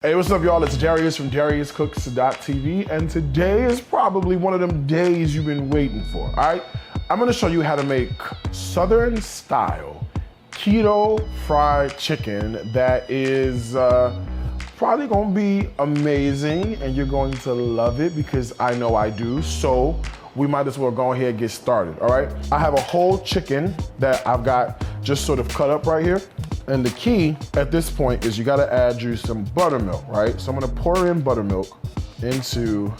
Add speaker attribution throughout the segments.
Speaker 1: Hey, what's up, y'all? It's Darius from DariusCooks.tv, and today is probably one of them days you've been waiting for, all right? I'm gonna show you how to make Southern style keto fried chicken that is probably gonna be amazing, and you're going to love it because I know I do, so we might as well go ahead and get started, all right? I have a whole chicken that I've got just sort of cut up right here. And the key at this point is you gotta add you some buttermilk, right? So I'm gonna pour in buttermilk into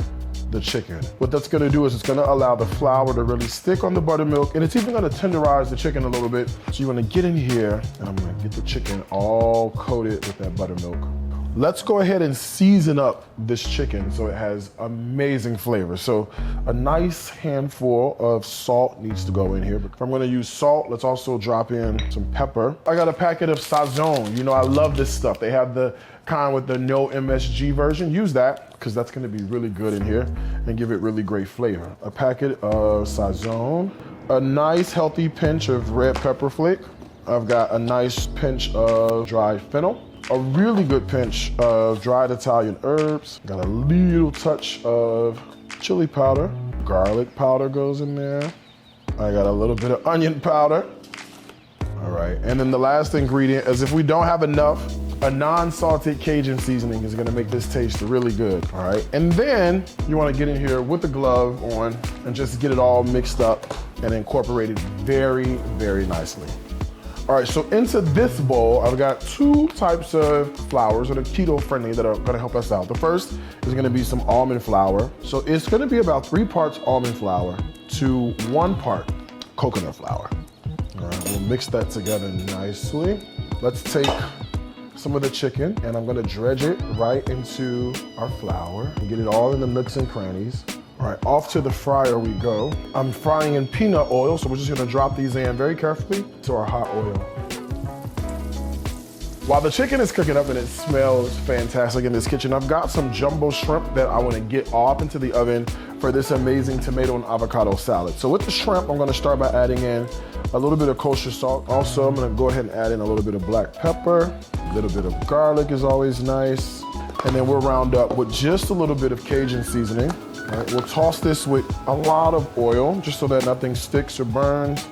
Speaker 1: the chicken. What that's gonna do is it's gonna allow the flour to really stick on the buttermilk, and it's even gonna tenderize the chicken a little bit. So you wanna get in here, and I'm gonna get the chicken all coated with that buttermilk. Let's go ahead and season up this chicken so it has amazing flavor. So a nice handful of salt needs to go in here. If I'm gonna use salt, let's also drop in some pepper. I got a packet of Sazon. You know, I love this stuff. They have the kind with the no MSG version. Use that, because that's gonna be really good in here and give it really great flavor. A packet of Sazon, a nice healthy pinch of red pepper flake. I've got a nice pinch of dried fennel. A really good pinch of dried Italian herbs. Got a little touch of chili powder. Garlic powder goes in there. I got a little bit of onion powder. All right, and then the last ingredient is, if we don't have enough, a non-salted Cajun seasoning is gonna make this taste really good, all right? And then you wanna get in here with the glove on and just get it all mixed up and incorporated very, very nicely. All right, so into this bowl, I've got two types of flours that are keto friendly that are gonna help us out. The first is gonna be some almond flour. So it's gonna be about 3 parts almond flour to 1 part coconut flour. All right, we'll mix that together nicely. Let's take some of the chicken, and I'm gonna dredge it right into our flour and get it all in the nooks and crannies. All right, off to the fryer we go. I'm frying in peanut oil, so we're just gonna drop these in very carefully to our hot oil. While the chicken is cooking up and it smells fantastic in this kitchen, I've got some jumbo shrimp that I wanna get off into the oven for this amazing tomato and avocado salad. So with the shrimp, I'm gonna start by adding in a little bit of kosher salt. Also, I'm gonna go ahead and add in a little bit of black pepper. A little bit of garlic is always nice. And then we'll round up with just a little bit of Cajun seasoning. All right, we'll toss this with a lot of oil, just so that nothing sticks or burns.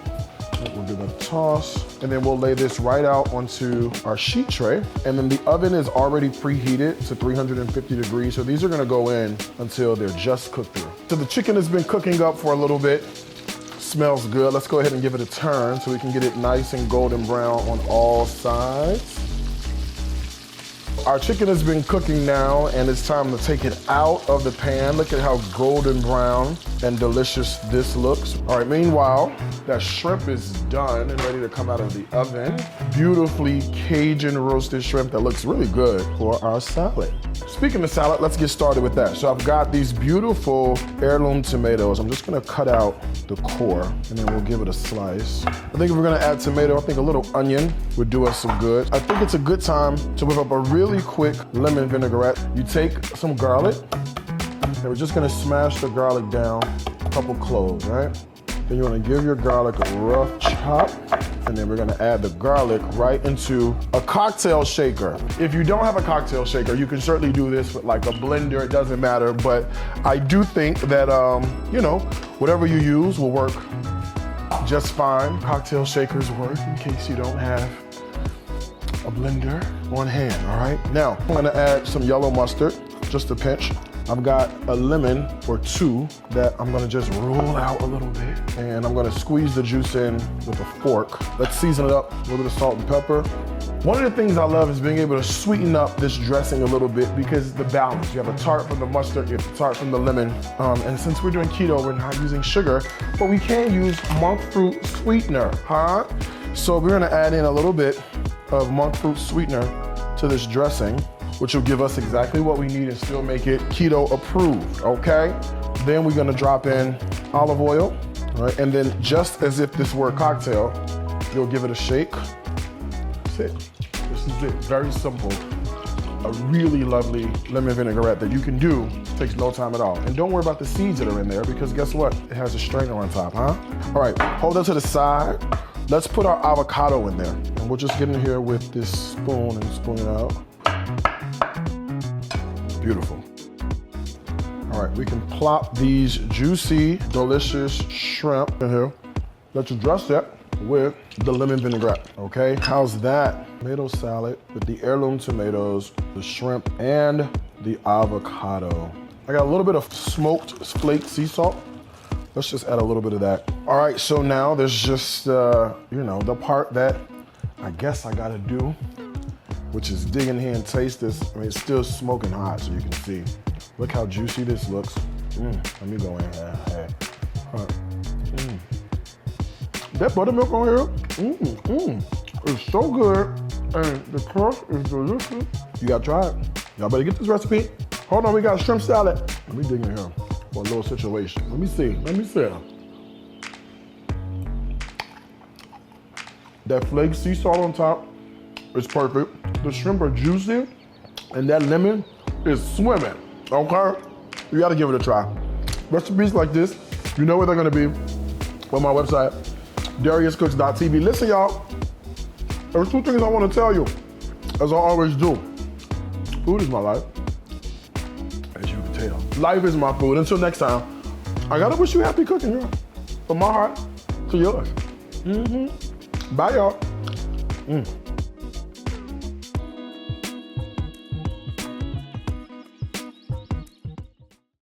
Speaker 1: We'll give it a toss, and then we'll lay this right out onto our sheet tray. And then the oven is already preheated to 350 degrees, so these are gonna go in until they're just cooked through. So the chicken has been cooking up for a little bit. Smells good. Let's go ahead and give it a turn so we can get it nice and golden brown on all sides. Our chicken has been cooking now, and it's time to take it out of the pan. Look at how golden brown and delicious this looks. All right, meanwhile, that shrimp is done and ready to come out of the oven. Beautifully Cajun roasted shrimp that looks really good for our salad. Speaking of salad, let's get started with that. So I've got these beautiful heirloom tomatoes. I'm just gonna cut out the core, and then we'll give it a slice. I think if we're gonna add tomato, I think a little onion would do us some good. I think it's a good time to whip up a really quick lemon vinaigrette. You take some garlic, and we're just gonna smash the garlic down, a couple cloves, right? Then you wanna give your garlic a rough chop, and then we're gonna add the garlic right into a cocktail shaker. If you don't have a cocktail shaker, you can certainly do this with like a blender, it doesn't matter, but I do think that, you know, whatever you use will work just fine. Cocktail shakers work in case you don't have a blender on hand, all right? Now, I'm gonna add some yellow mustard, just a pinch. I've got a lemon or 2 that I'm gonna just roll out a little bit, and I'm gonna squeeze the juice in with a fork. Let's season it up, a little bit of salt and pepper. One of the things I love is being able to sweeten up this dressing a little bit because the balance. You have a tart from the mustard, you have a tart from the lemon, and since we're doing keto, we're not using sugar, but we can use monk fruit sweetener, huh? So we're gonna add in a little bit of monk fruit sweetener to this dressing, which will give us exactly what we need and still make it keto approved, okay? Then we're gonna drop in olive oil, all right? And then just as if this were a cocktail, you'll give it a shake. That's it, this is it, very simple. A really lovely lemon vinaigrette that you can do, takes no time at all. And don't worry about the seeds that are in there, because guess what? It has a strainer on top, huh? All right, hold that to the side. Let's put our avocado in there. And we'll just get in here with this spoon and spoon it out. Beautiful. All right, we can plop these juicy, delicious shrimp in here. Let's dress that with the lemon vinaigrette, okay? How's that? Tomato salad with the heirloom tomatoes, the shrimp, and the avocado. I got a little bit of smoked flaked sea salt. Let's just add a little bit of that. All right, so now there's just, you know, the part that I guess I gotta do, which is dig in here and taste this. I mean, it's still smoking hot, so you can see. Look how juicy this looks. Let me go in here. All right. That buttermilk on here, it's so good, and the crust is delicious. You gotta try it. Y'all better get this recipe. Hold on, we got shrimp salad. Let me dig in here for a little situation. Let me see. That flake sea salt on top is perfect. The shrimp are juicy, and that lemon is swimming, okay? You gotta give it a try. Recipes like this, you know where they're gonna be on my website, DariusCooks.tv. Listen, y'all, there's two things I wanna tell you, as I always do. Food is my life, as you can tell. Life is my food. Until next time, I gotta wish you happy cooking, y'all. From my heart to yours. Bye, y'all.